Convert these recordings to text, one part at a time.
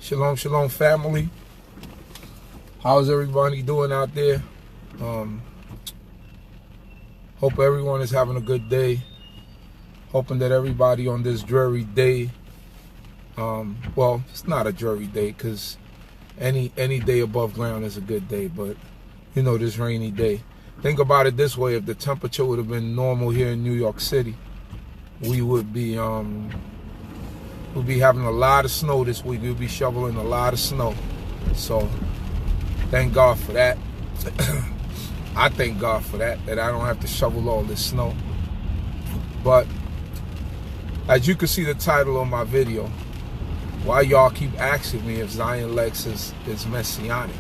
Shalom, shalom, family. How's everybody doing out there? Hope everyone is having a good day. Hoping that everybody on this dreary day, well, it's not a dreary day because any day above ground is a good day, but you know, this rainy day. Think about it this way: if the temperature would have been normal here in New York City, we would be we'll be having a lot of snow this week. We'll be shoveling a lot of snow. So thank God for that. I thank God for that I don't have to shovel all this snow. But as you can see the title of my video, why y'all keep asking me if Zion Lexx is Messianic.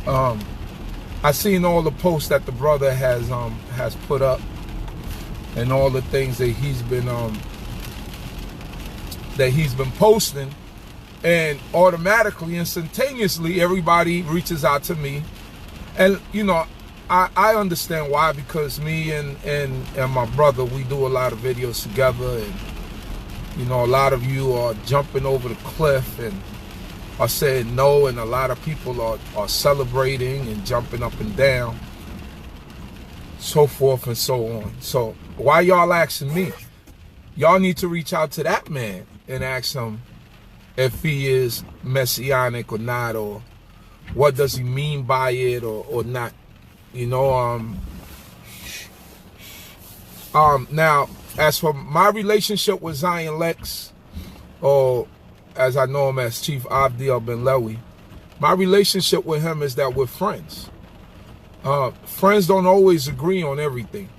I seen all the posts that the brother has put up and all the things that he's been posting, and automatically, instantaneously, everybody reaches out to me. And you know, I understand why, because me and my brother, we do a lot of videos together, and you know, a lot of you are jumping over the cliff and are saying no, and a lot of people are celebrating and jumping up and down, so forth and so on. So why y'all asking me? Y'all need to reach out to that man and ask him if he is Messianic or not, or what does he mean by it, or not. You know, now, as for my relationship with Zion Lexx, or as I know him as Chief Uzziel Ben Lewi, my relationship with him is that we're friends. Friends don't always agree on everything.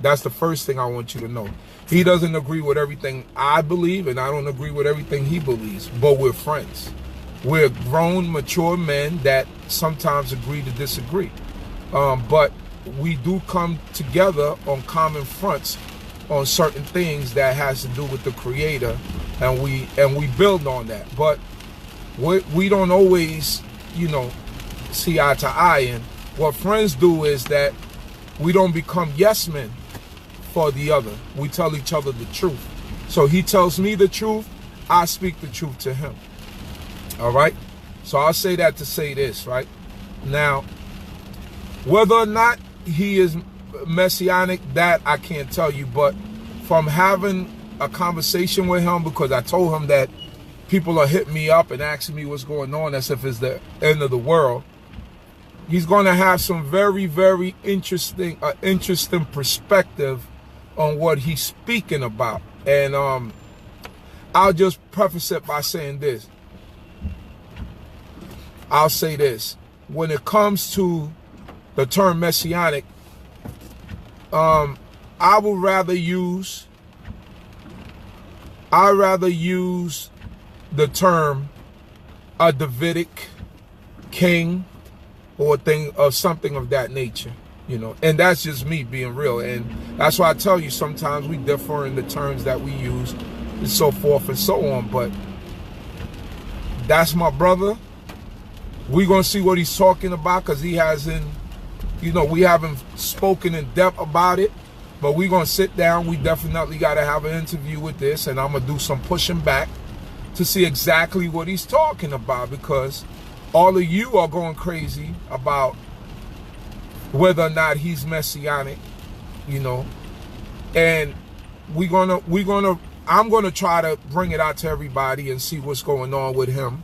That's the first thing I want you to know. He doesn't agree with everything I believe, and I don't agree with everything he believes, but we're friends. We're grown, mature men that sometimes agree to disagree. But we do come together on common fronts on certain things that has to do with the Creator, and we build on that. But we don't always, you know, see eye to eye. And what friends do is that we don't become yes men for the other. We tell each other the truth. So he tells me the truth, I speak the truth to him. All right? So I'll say that to say this, right? Now, whether or not he is Messianic, that I can't tell you, but from having a conversation with him, because I told him that people are hitting me up and asking me what's going on as if it's the end of the world, he's going to have some very, very interesting perspective on what he's speaking about. And I'll just preface it by saying this. I'll say this: when it comes to the term Messianic, I would rather use the term a Davidic king, or a thing of something of that nature, you know. And that's just me being real, and that's why I tell you sometimes we differ in the terms that we use and so forth and so on. But that's my brother. We're gonna see what he's talking about, because he hasn't, you know, we haven't spoken in depth about it. But we're gonna sit down. We definitely gotta have an interview with this, and I'm gonna do some pushing back to see exactly what he's talking about, because all of you are going crazy about whether or not he's Messianic, you know. And I'm gonna try to bring it out to everybody and see what's going on with him,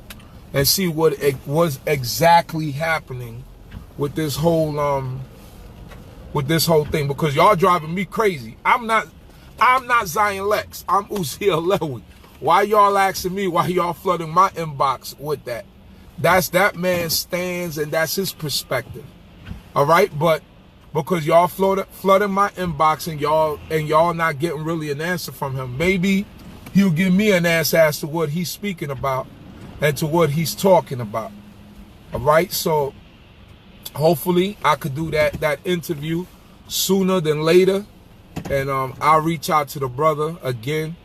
and see what was exactly happening with this whole thing, because y'all driving me crazy. I'm not Zion Lexx. I'm Uzziel. Why y'all asking me? Why y'all flooding my inbox with that? That's that man's stance, and that's his perspective. All right, but because y'all flooding my inbox, and y'all not getting really an answer from him, maybe he'll give me an answer as to what he's speaking about and to what he's talking about. All right, so hopefully I could do that interview sooner than later, and I'll reach out to the brother again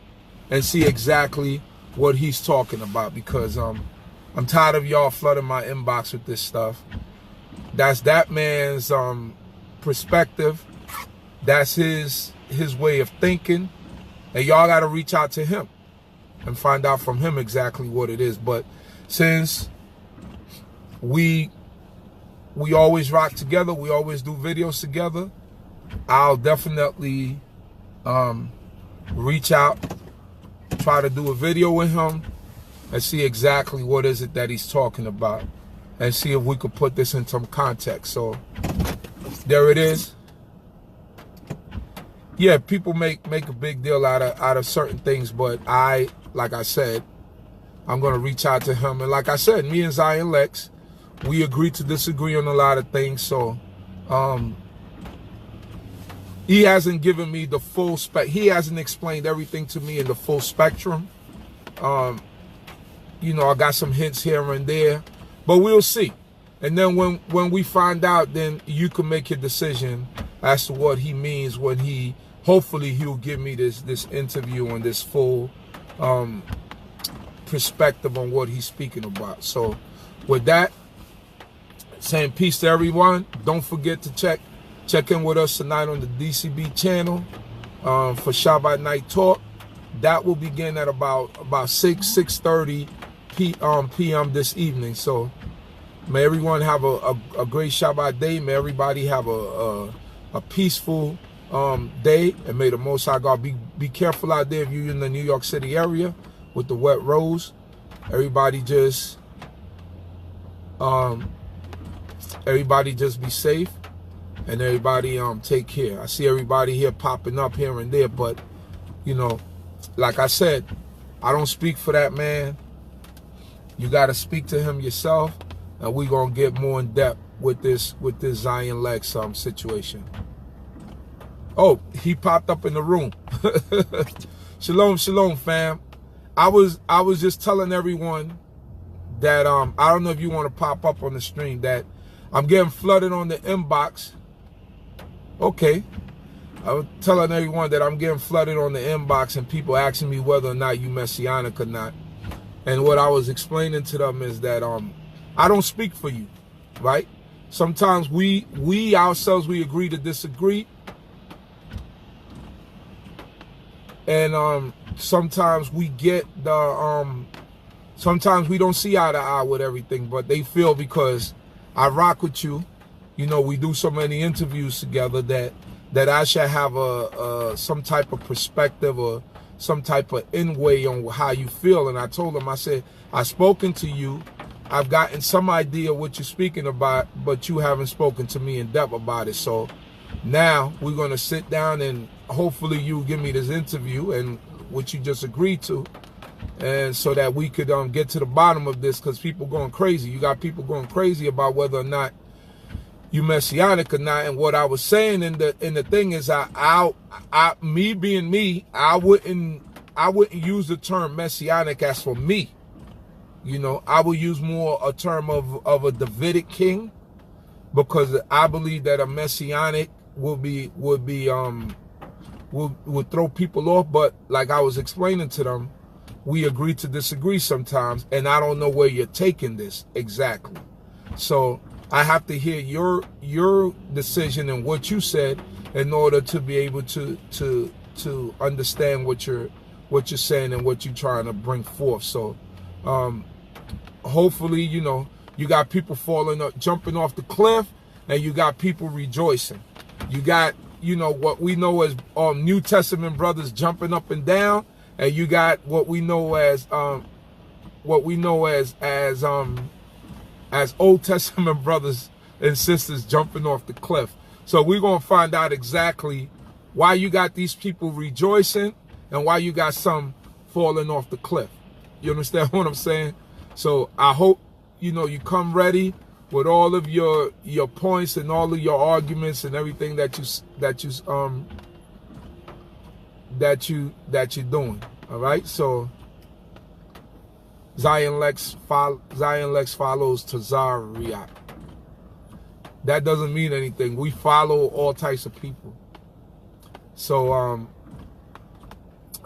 and see exactly what he's talking about, because I'm tired of y'all flooding my inbox with this stuff. That's that man's perspective. That's his way of thinking, and y'all got to reach out to him. and find out from him exactly what it is. But since we always rock together, we always do videos together, I'll definitely reach out, try to do a video with him and see exactly what is it that he's talking about, and see if we could put this in some context. So there it is. Yeah, people make a big deal out of certain things, but like I said, I'm gonna reach out to him. And like I said, me and Zion Lexx, we agree to disagree on a lot of things. So he hasn't given me the full he hasn't explained everything to me in the full spectrum. You know, I got some hints here and there, but we'll see. And then when we find out, then you can make your decision as to what he means when hopefully he'll give me this interview and this full perspective on what he's speaking about. So with that, saying peace to everyone. Don't forget to check in with us tonight on the DCB channel for Shabbat Night Talk. That will begin at about 6:30 p.m. this evening. So may everyone have a great Shabbat day. May everybody have a peaceful day, and may the Most High God be careful out there if you're in the New York City area with the wet roads. Everybody just be safe, and everybody take care. I see everybody here popping up here and there, but you know, like I said, I don't speak for that man. You got to speak to him yourself, and we're gonna get more in depth with this Zion Lexx situation. Oh, he popped up in the room. Shalom, shalom, fam. I was just telling everyone that I don't know if you want to pop up on the stream, that I'm getting flooded on the inbox. Okay. I was telling everyone that I'm getting flooded on the inbox and people asking me whether or not you Messianic or not. And what I was explaining to them is that I don't speak for you, right? Sometimes we ourselves, we agree to disagree. And sometimes we get sometimes we don't see eye to eye with everything, but they feel because I rock with you, you know, we do so many interviews together that I should have some type of perspective or some type of in-way on how you feel. And I told them, I said, I've spoken to you, I've gotten some idea what you're speaking about, but you haven't spoken to me in depth about it. So now we're going to sit down and hopefully you give me this interview and what you just agreed to, and so that we could get to the bottom of this, because people going crazy. You got people going crazy about whether or not you Messianic or not. And what I was saying in the thing is, me being me, I wouldn't use the term Messianic as for me. You know, I would use more a term of a Davidic king, because I believe that a Messianic would throw people off. But like I was explaining to them, we agree to disagree sometimes, and I don't know where you're taking this exactly. So I have to hear your decision and what you said in order to be able to understand what you're saying and what you're trying to bring forth. So hopefully, you know, you got people falling up, jumping off the cliff, and you got people rejoicing. You got, you know, what we know as New Testament brothers jumping up and down, and you got what we know as Old Testament brothers and sisters jumping off the cliff. So we're going to find out exactly why you got these people rejoicing and why you got some falling off the cliff. You understand what I'm saying? So I hope, you know, you come ready with all of your points and all of your arguments and everything that you're doing. All right. So Zion Lexx follows Tazariak. That doesn't mean anything. We follow all types of people. So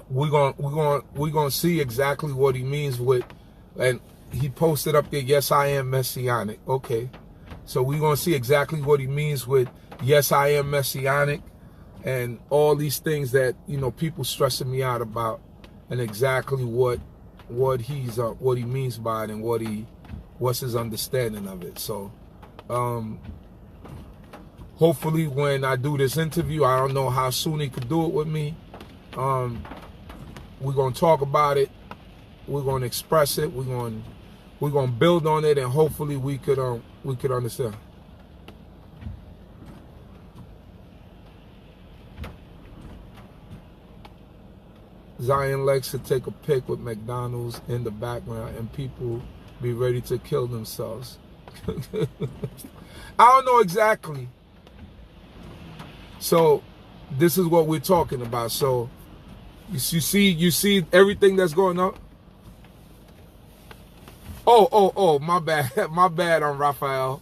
we're gonna see exactly what he means with, and he posted up there, yes, I am Messianic. Okay. So we're gonna see exactly what he means with yes, I am Messianic, and all these things that, you know, people stressing me out about. and exactly what he means by it and what's his understanding of it. So hopefully when I do this interview, I don't know how soon he could do it with me. We're gonna talk about it. We're gonna express it. We're gonna build on it, and hopefully we could understand. Zion Lexx to take a pic with McDonald's in the background, and people be ready to kill themselves. I don't know exactly. So this is what we're talking about. So you see everything that's going on. Oh, my bad. My bad on Raphael.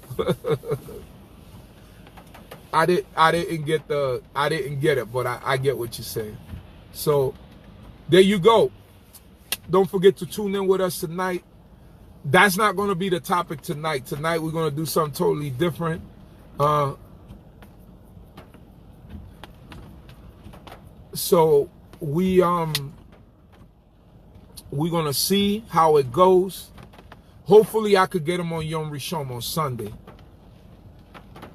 I didn't get it, but I get what you're saying. So there you go. Don't forget to tune in with us tonight. That's not going to be the topic tonight. Tonight we're going to do something totally different. So we're gonna see how it goes. Hopefully I could get him on Yom Rishon on Sunday.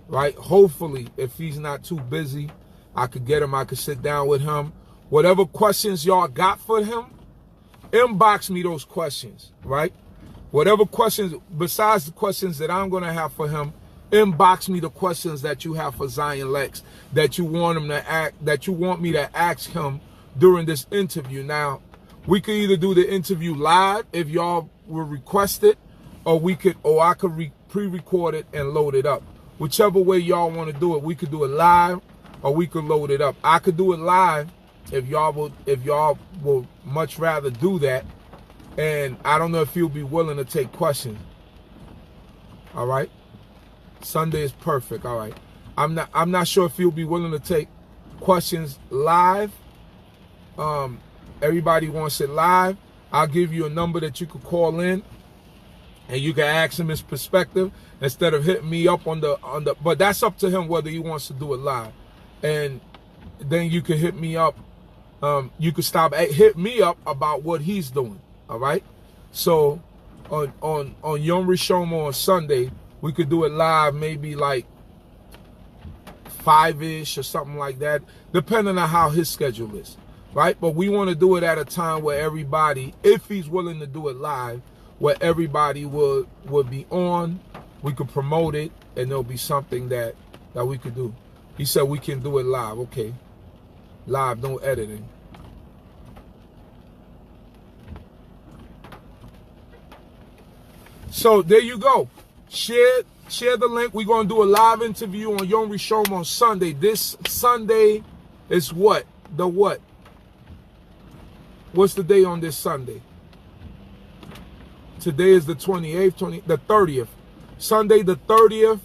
Right? Hopefully, if he's not too busy, I could get him. I could sit down with him. Whatever questions y'all got for him, inbox me those questions, right? Whatever questions, besides the questions that I'm gonna have for him, inbox me the questions that you have for Zion Lexx, that you want him to act, that you want me to ask him during this interview. Now, we could either do the interview live if y'all will request it, or I could pre-record it and load it up. Whichever way y'all want to do it, we could do it live or we could load it up. I could do it live if y'all will much rather do that. And I don't know if you'll be willing to take questions. All right. Sunday is perfect. All right. I'm not sure if you'll be willing to take questions live. Everybody wants it live. I'll give you a number that you could call in, and you can ask him his perspective instead of hitting me up on the. But that's up to him whether he wants to do it live, and then you can hit me up. You can hit me up about what he's doing. All right. So on Yom Rishon on Sunday, we could do it live, maybe like 5-ish or something like that, depending on how his schedule is, right? But we want to do it at a time where everybody, if he's willing to do it live, where everybody would be on, we could promote it, and there'll be something that we could do. He said we can do it live. Okay. Live, no editing. So there you go. Share the link. We're going to do a live interview on Yom Rishon on Sunday. This Sunday is what? The what? What's the day on this Sunday? Today is the 28th, the 30th. Sunday the 30th.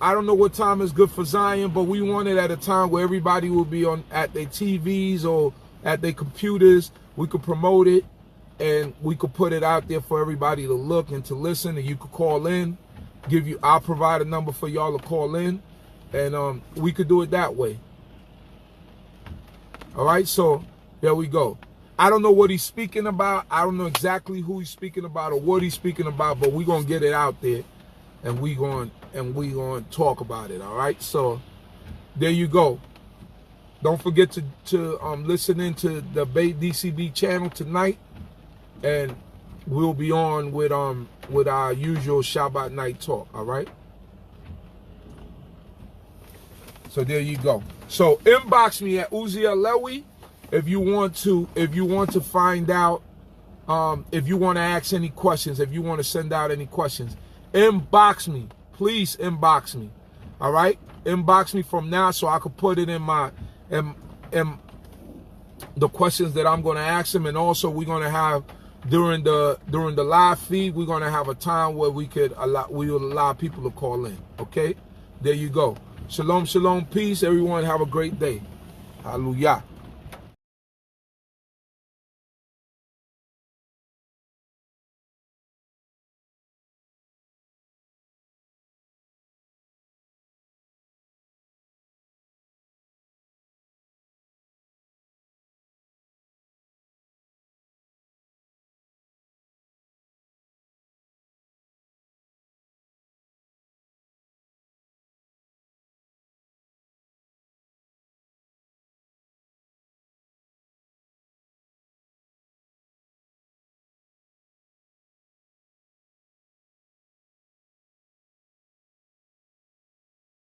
I don't know what time is good for Zion, but we want it at a time where everybody will be at their TVs or at their computers. We could promote it, and we could put it out there for everybody to look and to listen, and you could call in. I'll provide a number for y'all to call in, and we could do it that way. All right, so there we go. I don't know what he's speaking about. I don't know exactly who he's speaking about or what he's speaking about, but we're gonna get it out there, and we going to talk about it. All right, so there you go. Don't forget to listen into the DCB channel tonight, and we'll be on with our usual Shabbat night talk. All right. So there you go. So inbox me at Uzziel Lewy if you want to find out, if you want to ask any questions, if you want to send out any questions. Inbox me, please. Inbox me. All right. Inbox me from now so I can put it in my the questions that I'm going to ask him, and also we're going to have. During the live feed, we're gonna have a time where we will allow people to call in. Okay, there you go. Shalom, shalom, peace. Everyone have a great day. Hallelujah.